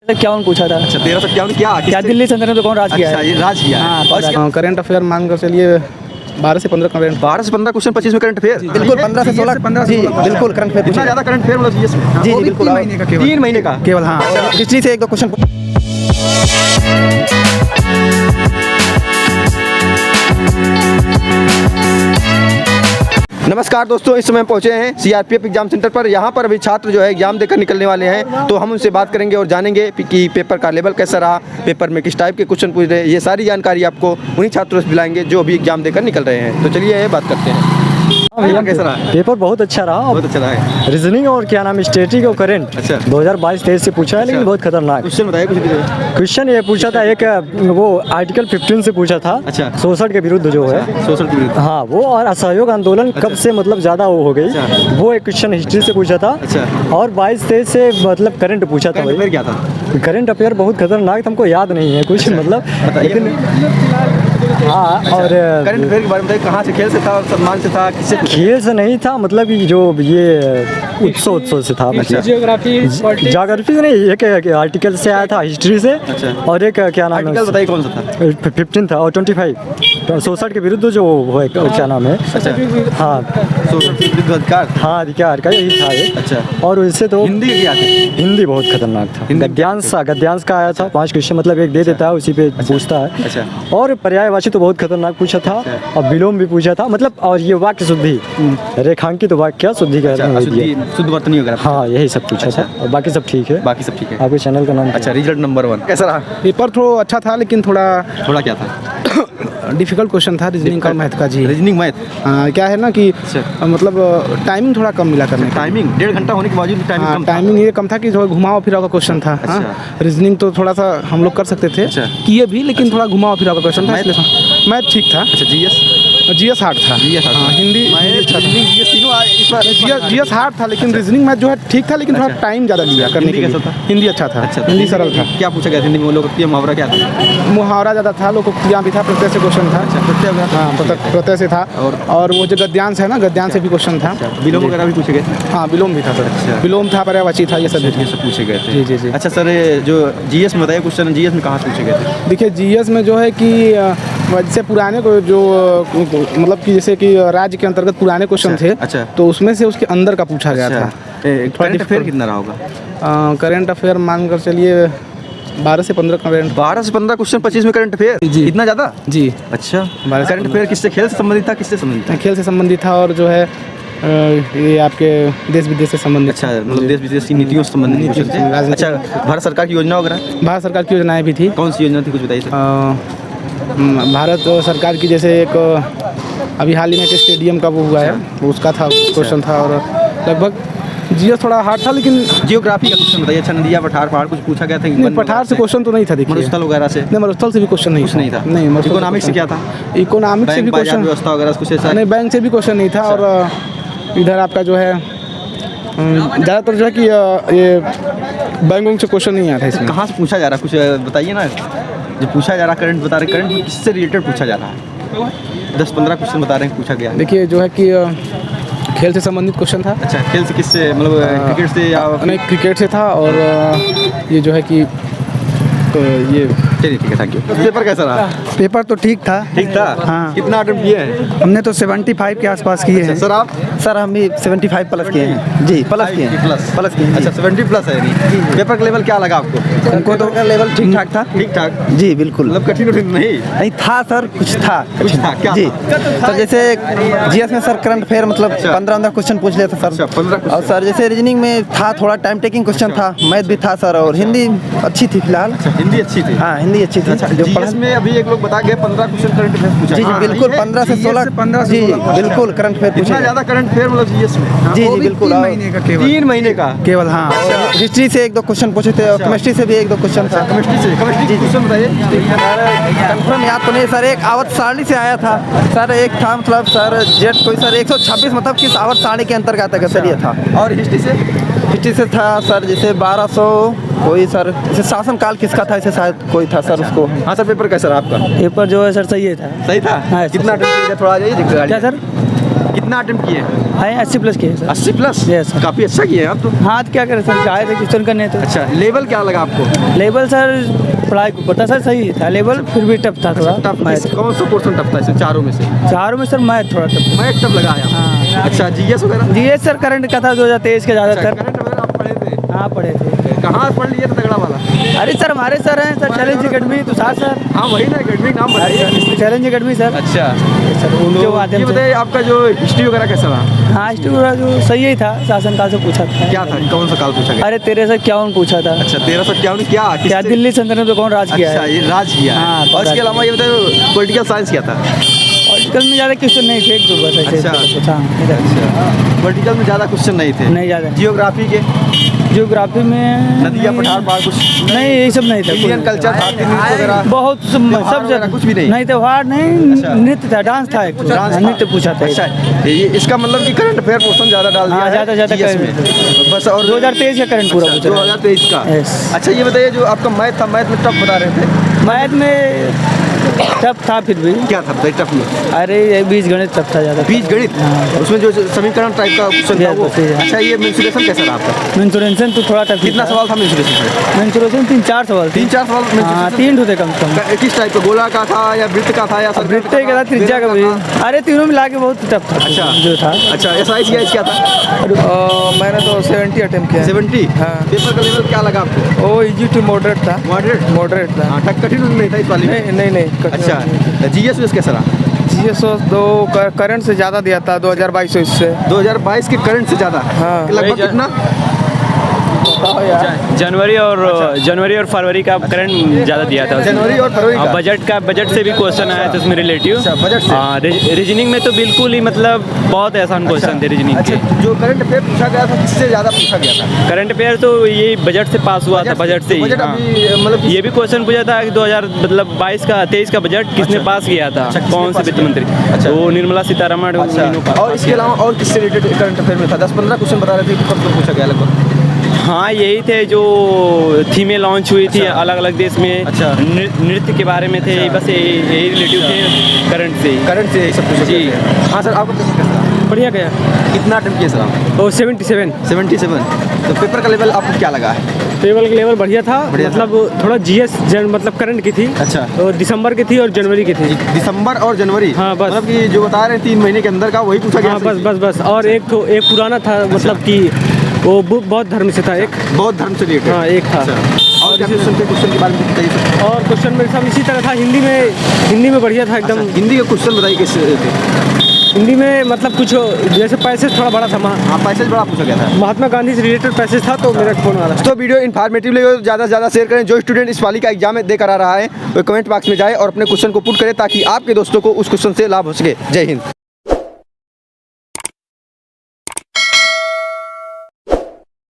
क्या पूछा था। अच्छा 1351 क्या क्या दिल्ली सल्तनत में कौन राज किया अच्छा है? ये राज किया है। हाँ, करंट अफेयर मान कर चलिए 12 से 15 करंट 12 से 15 क्वेश्चन 25 में करंट अफेयर बिल्कुल 15 से 16 जी बिल्कुल करंट अफेयर इतना ज्यादा करंट अफेयर मतलब जीएस जी जी बिल्कुल 3 महीने का केवल हाँ हिस्ट्री से एक दो क्वेश्चन नमस्कार दोस्तों, इस समय पहुंचे हैं सीआरपीएफ एग्जाम सेंटर पर। यहाँ पर अभी छात्र जो है एग्जाम देकर निकलने वाले हैं, तो हम उनसे बात करेंगे और जानेंगे कि पेपर का लेवल कैसा रहा, पेपर में किस टाइप के क्वेश्चन पूछ रहे हैं। ये सारी जानकारी आपको उन्हीं छात्रों से दिलाएंगे जो अभी एग्जाम देकर निकल रहे हैं। तो चलिए बात करते हैं। पेपर कैसा रहा? पेपर बहुत अच्छा रहा। बहुत अच्छा रहा है। रीजनिंग और क्या नाम स्टैटिक और करंट अच्छा 2022-23 से पूछा है, लेकिन बहुत खतरनाक क्वेश्चन बताइए कुछ। क्वेश्चन ये पूछा था, एक वो आर्टिकल 15 से पूछा था। अच्छा। शोषण के विरुद्ध जो है, शोषण के विरुद्ध। हाँ वो, और असहयोग आंदोलन कब से मतलब ज़्यादा वो हो गई, अच्छा। वो एक क्वेश्चन हिस्ट्री से पूछा था। अच्छा। और 22-23 से मतलब करंट पूछा था। करंट अफेयर क्या था? करंट अफेयर बहुत खतरनाक था, हमको याद नहीं है कुछ मतलब, लेकिन हाँ। और करंट अफेयर के बारे में बताइए, कहाँ से, खेल से था, सम्मान से था, किससे? खेल से नहीं था, मतलब कि जो ये उत्सव से था। मतलब ज्योग्राफी से नहीं, एक आर्टिकल से आया था हिस्ट्री से। अच्छा। और एक क्या नाम आर्टिकल है, बताइए कौन सा था? 15 था और 25 शोषण के विरुद्ध जो वो है, क्या नाम है। अच्छा। हाँ शोषण के विरुद्ध अधिकार। हाँ, अधिकार का यही था एक। अच्छा। और उससे तो हिंदी क्या थे? हिंदी बहुत खतरनाक था। गद्यांश का आया था 5 क्वेश्चन, मतलब एक दे देता है, उसी पे पूछता है। अच्छा। और पर्यायवाची तो बहुत खतरनाक पूछा था। और विलोम भी पूछा था, मतलब। और ये वाक्य शुद्धि, रेखांकित वाक्य शुद्धि का शुद्ध वर्तनी वगैरह। हाँ, यही सब पूछा था। और बाकी सब ठीक है। बाकी सब ठीक है। आपके चैनल का नाम? अच्छा, रिजल्ट नंबर 1 कैसा रहा? पेपर थोड़ा अच्छा था लेकिन थोड़ा क्या था? डिफिकल्ट क्वेश्चन था रीजनिंग का मैथ का जी। Reasoning math. हाँ क्या है ना कि मतलब टाइमिंग थोड़ा कम मिला करने का। टाइमिंग 1.5 घंटा होने के बावजूद टाइमिंग कम था। टाइमिंग ये कम था कि थोड़ा घुमाओ फिराओ का क्वेश्चन था। अच्छा। हाँ रीजनिंग तो थोड़ा सा हम लोग कर सकते थे, अच्छा। किए भी, लेकिन थोड़ा घुमाओ फिराओ का क्वेश्चन था, इसलिए मैथ ठीक था। अच्छा जीएस हार्ड था। हाँ, हिंदी अच्छा था। जीएस हार्ड था, लेकिन रीजनिंग मैथ जो है ठीक था, लेकिन थोड़ा टाइम ज़्यादा लिया करने के लिए। हिंदी अच्छा था। हिंदी सरल था। क्या पूछा गया हिंदी में? लोकोक्ति मुहावरा क्या था? मुहावरा ज़्यादा था, लोकोक्तियाँ भी था, प्रत्यय से क्वेश्चन था। हाँ प्रत्यय से था। और वो जो गद्यांश है ना, गद्यांश से भी क्वेश्चन था। विलोम वगैरह भी पूछे गए? हाँ विलोम भी था सर। विलोम था, पर्यायवाची था, ये सब पूछे गए थे। जी जी जी। अच्छा सर, जो जीएस में बताइए क्वेश्चन, जीएस में कहाँ पूछे गए थे? देखिए जीएस में जो है कि जैसे पुराने को जो मतलब कि जैसे कि राज्य के अंतर्गत पुराने क्वेश्चन थे। अच्छा। तो उसमें से उसके अंदर का पूछा गया था। करंट अफेयर कितना रहा होगा? करंट अफेयर मान कर चलिए 12 से 15 करंट। 12 से 15 क्वेश्चन 25 में करंट अफेयर? जी। इतना ज़्यादा? जी। अच्छा। करंट अफेयर किससे, खेल से संबंधित था, किससे संबंधित था? खेल से संबंधित था, और जो है ये आपके देश विदेश से संबंधित। अच्छा, मतलब देश विदेश की नीतियों से संबंधित क्वेश्चन थे। अच्छा, भारत सरकार की योजना वगैरह? भारत सरकार की योजनाएं भी थी। कौन सी योजना थी, कुछ बताइए सर। भारत सरकार की जैसे एक अभी हाल ही में एक स्टेडियम का वो हुआ है, उसका था क्वेश्चन था। और लगभग जीएस थोड़ा हार्ड था, लेकिन जियोग्राफी का क्वेश्चन बताइए। अच्छा, नदिया, पठार, पहाड़ कुछ पूछा गया था? नहीं, पठार से क्वेश्चन तो नहीं था। देखिए मरुस्थल वगैरह से? नहीं, मरुस्थल से भी क्वेश्चन नहीं था। नहीं, इकोनॉमिक्स से क्या था? इकोनॉमिक्स से भी क्वेश्चन, व्यवस्था वगैरह कुछ ऐसा? नहीं, बैंक से भी क्वेश्चन नहीं था। और इधर आपका जो है ज़्यादातर जो है कि ये बैंकों से क्वेश्चन नहीं आता इसमें। कहाँ से पूछा जा रहा है, कुछ बताइए ना। जो पूछा जा रहा है, करंट बता रहे, करंट में किससे रिलेटेड पूछा जा रहा है? 10-15 क्वेश्चन बता रहे हैं पूछा गया। देखिए जो है कि खेल से संबंधित क्वेश्चन था। अच्छा, खेल से किससे, मतलब क्रिकेट से या? नहीं, क्रिकेट से था। और ये जो है कि तो ये चलिए ठीक है, थैंक यू। पेपर कैसा रहा? पेपर तो ठीक था। ठीक था? हाँ। कितना अटेम्प्ट किए हैं? हमने तो 75 के आसपास किए हैं। सर आप? सर हम भी 75 प्लस किए हैं जी। प्लस किए हैं। प्लस किए हैं। अच्छा, 70 प्लस है नहीं? पेपर का लेवल क्या लगा आपको? हमको तो लेवल ठीक ठाक था। ठीक ठाक? जी बिल्कुल। मतलब कठिन नहीं था सर, कुछ था। क्या जी था? सर, जैसे जीएस में सर करंट अफेयर मतलब 15 क्वेश्चन पूछ लिया था सर। अच्छा, 15 और सर जैसे रीजनिंग में था, थोड़ा टाइम टेकिंग क्वेश्चन था। मैथ भी था सर, और हिंदी अच्छी थी फिलहाल। हिंदी अच्छी थी? हाँ हिंदी अच्छी थी। अच्छा, जीएस में अभी एक लोग बता गए 15 क्वेश्चन करंट अफेयर पूछा। जी जी बिल्कुल, 15 से 16 जी बिल्कुल करंट अफेयर पूछा। इतना ज़्यादा करंट अफेयर मतलब जीएस में? जी जी बिल्कुल। 3 महीने का केवल। हाँ हिस्ट्री से एक दो क्वेश्चन पूछे थे, और केमिस्ट्री से भी एक दो क्वेश्चन था। केमिस्ट्री क्वेश्चन बताइए। कंफर्म याद तो नहीं सर। एक आवर्त सारणी से आया था सर, एक था मतलब सर जेट कोई सर 126 मतलब किस आवर्त सारणी के अंतर्गत आता है सर, ये था। और हिस्ट्री से था सर जैसे 1200 कोई सर, जैसे शासन काल किसका था, ऐसे शायद कोई था सर उसको। हाँ सर, पेपर कैसा रहा आपका? पेपर जो है सर सही था। सही था? हाँ, कितना अटेम्प्ट किया? थोड़ा आ जाइए। क्या सर? कितना अटेम्प्ट किए हैं? आए 80+ किए सर। 80+? Yes, sir. काफ़ी अच्छा किए हैं आप तो। हाँ तो क्या करें सर, आए थे क्वेश्चन करने तो। अच्छा, लेवल क्या लगा आपको? लेवल सर पढ़ाई को पता सर सही था, लेवल फिर भी टफ था थोड़ा। टफ मैथ कौन सा पोर्शन टफ था इसे चारों में से? चारों में सर मैथ थोड़ा टफ। मैथ टफ लगा है हाँ। अच्छा, जीएस वगैरह? जीएस सर करंट का था 2023 का ज़्यादा अच्छा, सर। करंट वगैरह आप पढ़े थे? हाँ पढ़े थे। कहाँ पढ़ लिए थे तगड़ा वाला? अरे सर हमारे सर हैं सर चैलेंज अकेडमी तो साथ सर। हाँ वही ना, अकेडमी नाम बताइए। Challenge academy sir. अच्छा, सर उनके तो माध्यम ये से। बताइए आपका जो हिस्ट्री वगैरह कैसा रहा? हाँ स्टूडेंट जो सही ही था, शासनकाल से पूछा था। क्या था, कौन सा काल पूछा गया? अरे 1351 पूछा था। अच्छा, 1351 क्या क्या दिल्ली सल्तनत पे कौन राज किया अच्छा, है? ये राज किया है। हाँ, और इसके अलावा ये बताइए पॉलिटिकल साइंस क्या था? आर्टिकल में ज़्यादा क्वेश्चन नहीं थे, एक दो बस ऐसे अच्छा। पूछा। हाँ, पॉलिटिकल में ज़्यादा क्वेश्चन नहीं थे? नहीं ज़्यादा। जियोग्राफी के? जियोग्राफी में नदियाँ, पठार, पहाड़ कुछ? नहीं ये सब नहीं था। इंडियन कल्चर, भारतीय नृत्य वगैरह? बहुत सब वगैरह कुछ भी नहीं? नहीं त्योहार नहीं, अच्छा। नृत्य था, डांस था, एक डांस था? नृत्य पूछा था। अच्छा, ये इसका मतलब कि करंट अफेयर पोर्शन ज़्यादा डाल दिया हाँ, है ज़्यादा GS में। करंट। बस और 2023 का करंट पूरा पूछा था। 2023 का? Yes. अच्छा, ये बताइए जो आपका मैथ था, मैथ में टफ बता रहे थे? मैथ में टफ था फिर भी। क्या था बताइए टफ में? अरे ये बीज गणित टफ था ज़्यादा। बीज गणित? हाँ। उसमें जो समीकरण टाइप का क्वेश्चन था वो? सही है। अच्छा, ये मेंसुरेशन कैसा रहा आपका? मेंसुरेशन तो थोड़ा टफ। कितना सवाल था मेंसुरेशन में? मेंसुरेशन 3-4 सवाल थे। 3-4 सवाल हाँ mensuration 3 होते कम से कम। का- किस टाइप का, गोला का था या वृत्त का था या सर्कल वृत्त के था, त्रिज्या का भी। अरे तीनों मिला के बहुत टफ था। अच्छा। जो था। अच्छा, SICS क्या था? मैंने तो 70 अटेम्प्ट किया। 70? हाँ। पेपर का लेवल क्या लगा आपको? वो इजी टू मॉडरेट था। मॉडरेट? मॉडरेट था। हाँ, कठिन नहीं था इस वाली में? नहीं अच्छा, GS कैसा रहा? GS तो करंट से ज़्यादा दिया था 2022 से। 2022 के करंट से ज़्यादा? हाँ। लगभग कितना? जनवरी और फरवरी का करंट ज़्यादा दिया था उसमें। जनवरी और फरवरी का? बजट से भी क्वेश्चन आया था उसमें रिलेटिव। अच्छा, बजट से? हाँ, रीजनिंग में तो बिल्कुल ही मतलब बहुत आसान क्वेश्चन थे रीजनिंग अच्छा, के। जो करंट अफेयर पूछा गया था किससे ज़्यादा पूछा गया था? करंट अफेयर तो ये बजट से पास हुआ था, बजट से ही। बजट हाँ। अभी मतलब ये भी क्वेश्चन पूछा था कि 2023 का बजट किसने पास किया था, अच्छा, किसने कौन से पास वित्त किया? मंत्री? अच्छा। तो निर्मला सीतारमण। अच्छा, उन्होंने पास और इसके किया। अलावा और किससे रिलेटेड करंट अफेयर में था? 10-15 क्वेश्चन बता रहे थे कि कब तो पूछा गया लगभग? हाँ यही थे जो थीमें लॉन्च हुई थी अच्छा। अलग अलग देश में। अच्छा। नृत्य के बारे में थे। अच्छा। बस यही रिलेटिव थे करंट से। करंट से सब पूछा जी। गया था। हाँ सर, आपका पेपर कैसा रहा? बढ़िया गया। कितना अटेम्प्ट किया सर आप? और 77 77? तो पेपर का लेवल आपको क्या लगा है? टेबल का लेवल बढ़िया था। बढ़िया था। मतलब थोड़ा GS मतलब करंट की थी। अच्छा। और दिसंबर की थी और जनवरी की थी। दिसंबर और जनवरी? हाँ, बस। मतलब कि जो बता रहे हैं 3 महीने के अंदर का वही पूछा गया? हाँ बस और एक पुराना था, मतलब कि वो बौद्ध धर्म से था एक। बौद्ध धर्म से रिलेटेड? हाँ, एक था। अच्छा। और क्या क्वेश्चन थे? क्वेश्चन के बारे में बताइए सर। और क्वेश्चन मेरे साथ इसी तरह था। हिंदी में बढ़िया था एकदम। अच्छा, हिंदी के क्वेश्चन बताइए कैसे थे? हिंदी में मतलब कुछ जैसे पैसेज थोड़ा बड़ा था। हाँ, पैसेज बड़ा पूछा गया था। महात्मा गांधी से रिलेटेड पैसेज था, तो मेरा फोन वाला। तो वीडियो इन्फॉर्मेटिव लगे तो ज़्यादा से ज़्यादा शेयर करें। जो स्टूडेंट इस वाली का एग्जाम देकर आ रहा है वो कमेंट बॉक्स में जाए और अपने क्वेश्चन को पुट करें ताकि आपके दोस्तों को उस क्वेश्चन से लाभ हो सके। जय हिंद।